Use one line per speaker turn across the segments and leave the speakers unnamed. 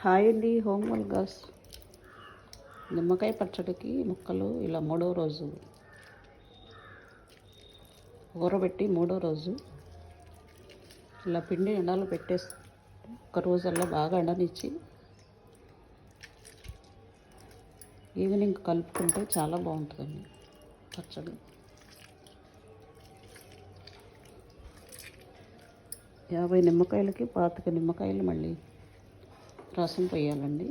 Hi అండి, home వెల్గర్స్. నిమ్మకాయ పచ్చడికి ముక్కలు ఇలా మూడో రోజు ఊరబెట్టి మూడో రోజు ఇలా పిండి ఎండలో పెట్టేసి ఒక రోజల్లా బాగా ఎండనిచ్చి ఈవినింగ్ కలుపుకుంటే చాలా బాగుంటుందండి పచ్చడి. 50 నిమ్మకాయలకి 25 నిమ్మకాయలు మళ్ళీ రసం పోయాలండి.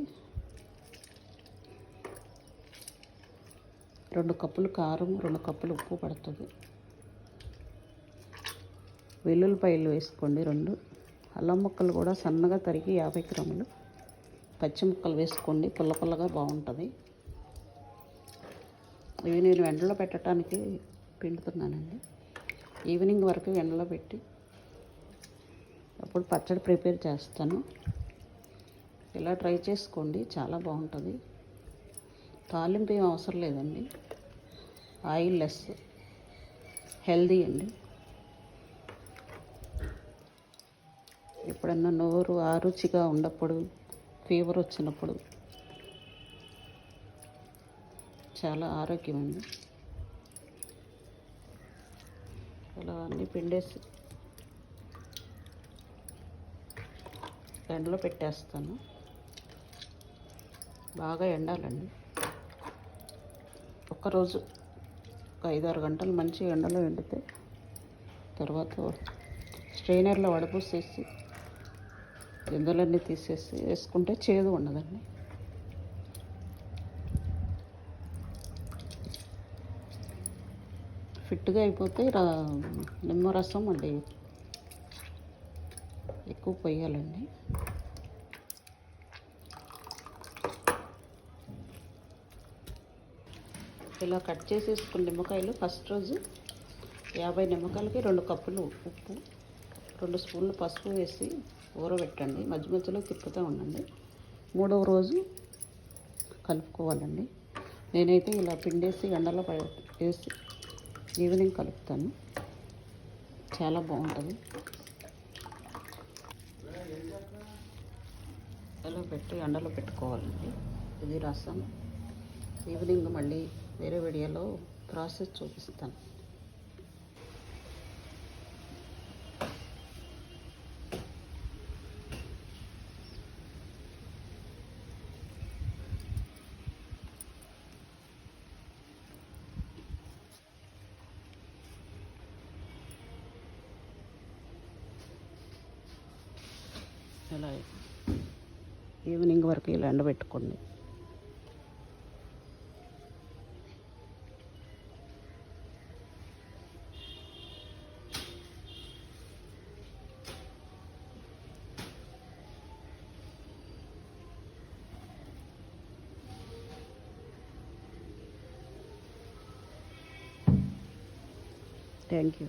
2 కప్పులు కారం, 2 కప్పులు ఉప్పు పడుతుంది. వెల్లుల్లిపాయలు వేసుకోండి 2. అల్లం ముక్కలు కూడా సన్నగా తరిగి 50 గ్రాములు. పచ్చి ముక్కలు వేసుకోండి, పుల్ల పుల్లగా బాగుంటుంది. ఇవి నేను ఎండలో పెట్టడానికి పిండుతున్నానండి. ఈవినింగ్ వరకు ఎండలో పెట్టి అప్పుడు పచ్చడి ప్రిపేర్ చేస్తాను. ఇలా ట్రై చేసుకోండి, చాలా బాగుంటుంది. తాలింపు ఏం అవసరం లేదండి, ఆయిల్ లెస్, హెల్దీ అండి. ఎప్పుడన్నా నోరు ఆరుచిగా ఉన్నప్పుడు, ఫీవర్ వచ్చినప్పుడు చాలా ఆరోగ్యం అండి. అలా అన్నీ పిండేసి ఎండలో పెట్టేస్తాను. బాగా ఎండాలండి. ఒక్కరోజు ఒక 5-6 గంటలు మంచి ఎండలో ఎండితే తర్వాత స్ట్రైనర్లో వడపోసేసి గింజలన్నీ తీసేసి వేసుకుంటే చేదు ఉండదండి. ఫిట్గా అయిపోతే నిమ్మరసం మళ్ళీ ఎక్కువ పోయాలండి. ఇలా కట్ చేసేసుకున్న నిమ్మకాయలు ఫస్ట్ రోజు 50 నిమ్మకాయలకి 2 కప్పులు ఉప్పు, 2 స్పూన్లు పసుపు వేసి ఊరబెట్టండి. మధ్య మధ్యలో తిప్పుతూ ఉండండి. 3వ రోజు కలుపుకోవాలండి. నేనైతే ఇలా పిండేసి ఎండలో వేసి ఈవినింగ్ కలుపుతాను. చాలా బాగుంటుంది. ఇలా పెట్టి ఎండలో పెట్టుకోవాలండి. ఇది రసం. ఈవినింగ్ మళ్ళీ వేరే వీడియోలో ప్రాసెస్ చూపిస్తాను. ఇలా ఈవినింగ్ వరకు ఇలా ఎండబెట్టుకోండి. Thank you.